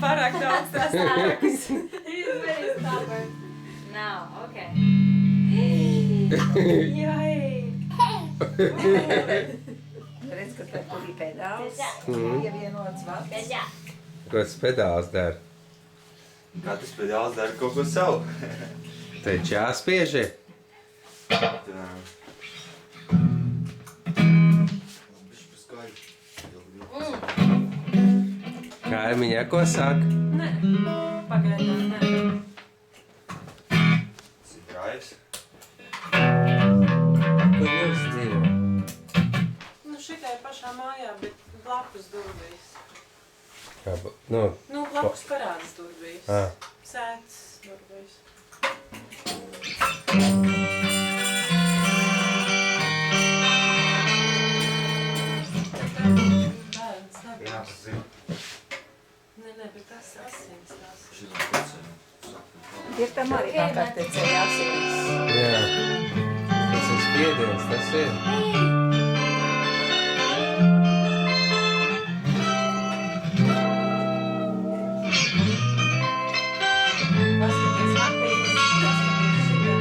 Pārāk daudz tās sākas. He's very stubborn. Now, okay. Jai. Redz, ka tur bija pedāls. Ievienots vārds. Bežā. Kāds pedāls dara? Katrs pedāls dara kaut ko savu. Taču jāspieži. Kaimiņā, ko saka? Nē, pagaidām, nē. Citrājs. Kur jūs dzīvo? Nu, šitai pašā mājā, bet blakus durvīs. Kā, nu, Nu, blakus parādas durvīs. Ah. Sēts durvīs. Bērns Jā, nebūs. tas zinu. Nē, bet tas asins tās. Ir tam arī pakartecēja asins. jā. Tas ir spiediens, tas ir. Paskaties, Matīs, paskaties šitā.